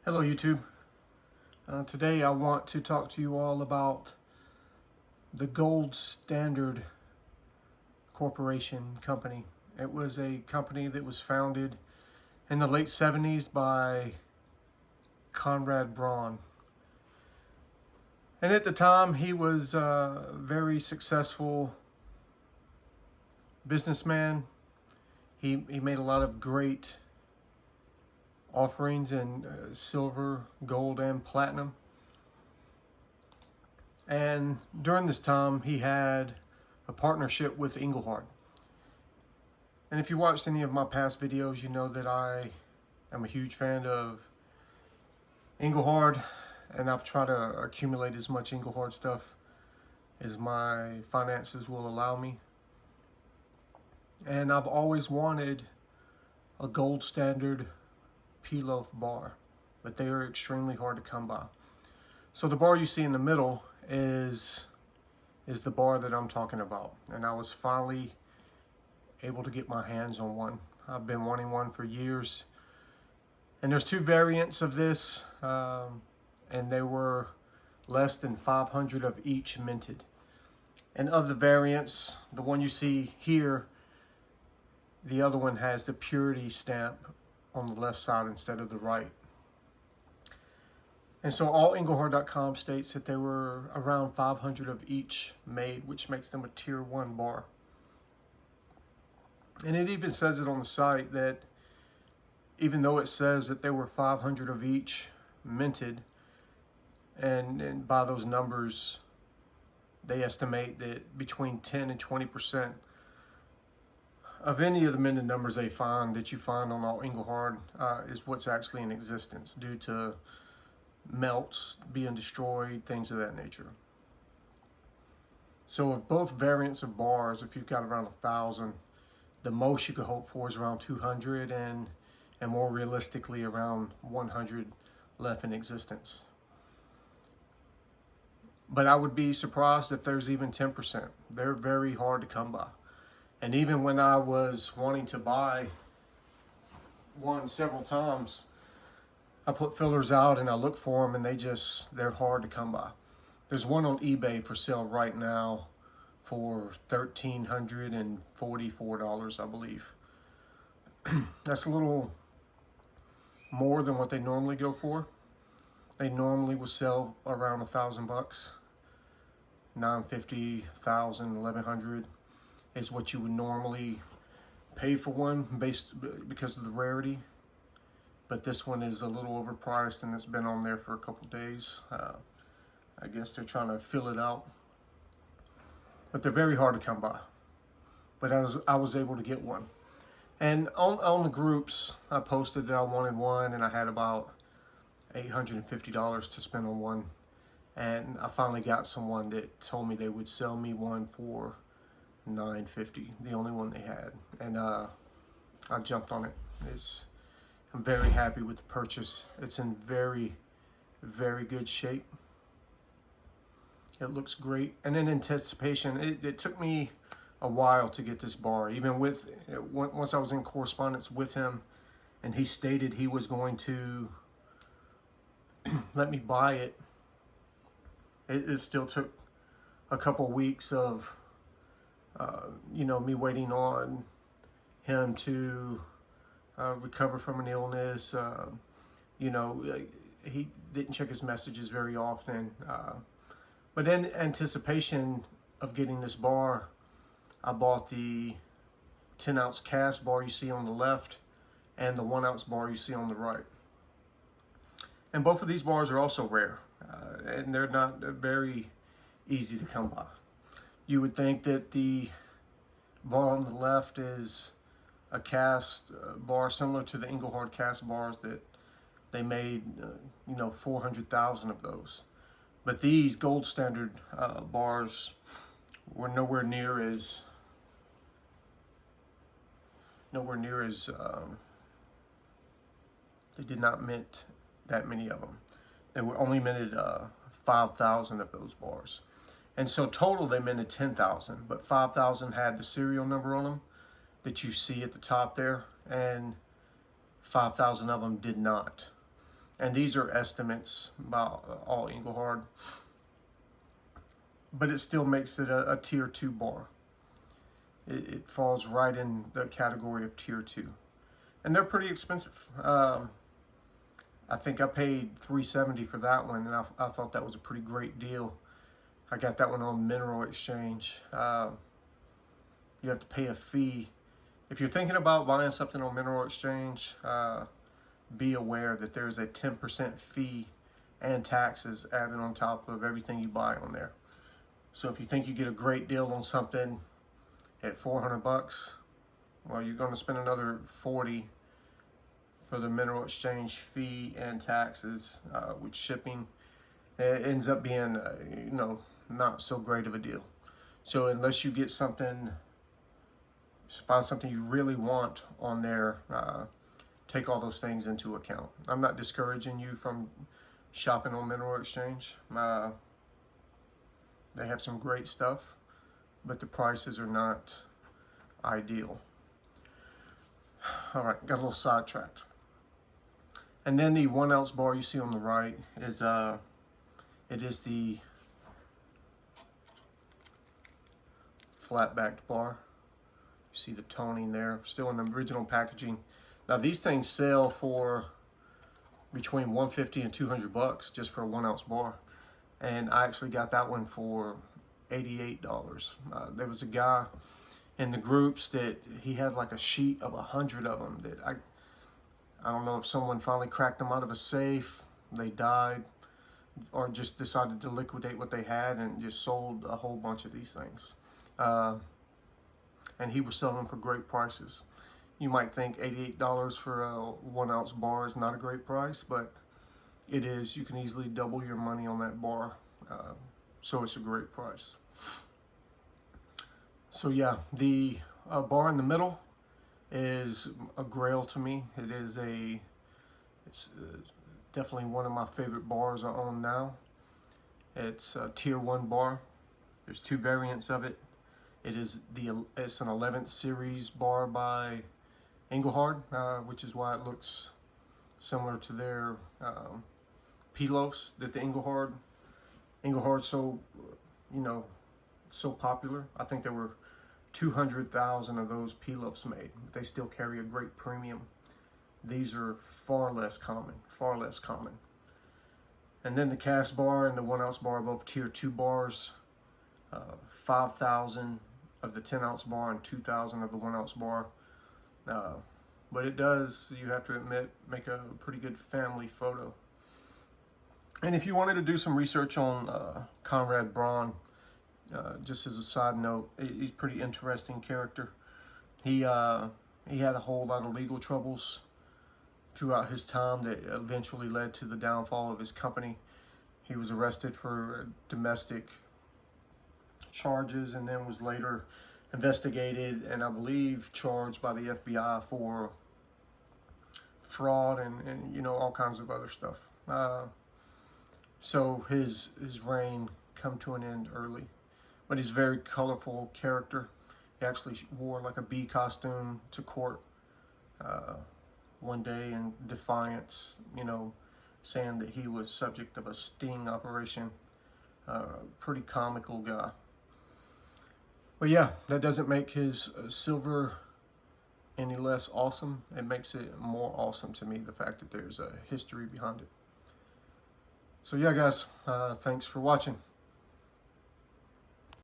Hello YouTube. Today I want to talk to you all about the Gold Standard Corporation company. It was a company that was founded in the late 70s by Conrad Braun. And at the time he was a very successful businessman. He made a lot of great offerings in silver, gold, and platinum. And during this time, he had a partnership with Engelhard. And if you watched any of my past videos, you know that I am a huge fan of Engelhard, and I've tried to accumulate as much Engelhard stuff as my finances will allow me. And I've always wanted a gold standard P-loaf bar, but they are extremely hard to come by. So the bar you see in the middle is the bar that I'm talking about, and I was finally able to get my hands on one. I've been wanting one for years, and there's two variants of this, and they were less than 500 of each minted. And of the variants, the one you see here, the other one has the purity stamp on the left side instead of the right. And so all Engelhard.com states that there were around 500 of each made, which makes them a tier 1 bar. And it even says it on the site that even though it says that there were 500 of each minted, and by those numbers, they estimate that between 10 and 20% of any of the minted numbers they find that you find on all Engelhard is what's actually in existence due to melts being destroyed, things of that nature. So if both variants of bars, if you've got around 1,000, the most you could hope for is around 200, and more realistically around 100 left in existence. But I would be surprised if there's even 10%. They're very hard to come by. And even when I was wanting to buy one several times, I put fillers out and I look for them, and they're hard to come by. There's one on eBay for sale right now for $1,344, I believe. That's a little more than what they normally go for. They normally will sell around $1,000 bucks. $950, $1,000, $1,100 is what you would normally pay for one because of the rarity. But this one is a little overpriced, and it's been on there for a couple days. I guess they're trying to fill it out. But they're very hard to come by. But I was able to get one. And on the groups, I posted that I wanted one, and I had about $850 to spend on one. And I finally got someone that told me they would sell me one for $950, the only one they had. And I jumped on it. I'm very happy with the purchase. It's in very, very good shape. It looks great. And in anticipation, it took me a while to get this bar. Even once I was in correspondence with him, and he stated he was going to let me buy it, it still took a couple weeks of me waiting on him to recover from an illness. He didn't check his messages very often. But in anticipation of getting this bar, I bought the 10-ounce cast bar you see on the left and the 1-ounce bar you see on the right. And both of these bars are also rare, and they're not very easy to come by. You would think that the bar on the left is a cast bar similar to the Engelhard cast bars that they made, 400,000 of those. But these gold standard bars were nowhere near as they did not mint that many of them. They were only minted 5,000 of those bars. And so total they minted 10,000, but 5,000 had the serial number on them that you see at the top there, and 5,000 of them did not. And these are estimates about all Engelhard, but it still makes it a tier 2 bar. It falls right in the category of tier 2. And they're pretty expensive. I think I paid $3.70 for that one, and I thought that was a pretty great deal. I got that one on Mineral Exchange. You have to pay a fee. If you're thinking about buying something on Mineral Exchange, be aware that there's a 10% fee and taxes added on top of everything you buy on there. So if you think you get a great deal on something at 400 bucks, well, you're going to spend another 40 for the Mineral Exchange fee and taxes with shipping. It ends up being, you know, not so great of a deal. So unless you get something, find something you really want on there, take all those things into account. I'm not discouraging you from shopping on Mineral Exchange. They have some great stuff, but the prices are not ideal. All right, got a little sidetracked. And then the 1 ounce bar you see on the right is it is the flat backed bar. You see the toning there, still in the original packaging. Now these things sell for between $150 and $200 just for a 1 ounce bar. And I actually got that one for $88. There was a guy in the groups that he had like a sheet of 100 of them that I don't know if someone finally cracked them out of a safe, they died, or just decided to liquidate what they had and just sold a whole bunch of these things. And he was selling them for great prices. You might think $88 for a 1 ounce bar is not a great price, but it is. You can easily double your money on that bar. So it's a great price. So yeah, the bar in the middle is a grail to me. It's definitely one of my favorite bars I own now. It's a tier 1 bar. There's 2 variants of it. It's an 11th series bar by Engelhard, which is why it looks similar to their pilafs that the Engelhard's so, you know, so popular. I think there were 200,000 of those pilafs made, but they still carry a great premium. These are far less common. And then the cast bar and the 1 ounce bar are both tier 2 bars. 5,000 of the 10 ounce bar and 2,000 of the 1 ounce bar. But it does, you have to admit, make a pretty good family photo. And if you wanted to do some research on Conrad Braun, just as a side note, he's a pretty interesting character. He had a whole lot of legal troubles throughout his time that eventually led to the downfall of his company. He was arrested for domestic charges and then was later investigated and I believe charged by the FBI for fraud and you know, all kinds of other stuff. So his reign come to an end early. But he's a very colorful character. He actually wore like a bee costume to court one day in defiance, you know, saying that he was subject of a sting operation. Pretty comical guy. But yeah, that doesn't make his silver any less awesome. It makes it more awesome to me, the fact that there's a history behind it. So yeah, guys, thanks for watching.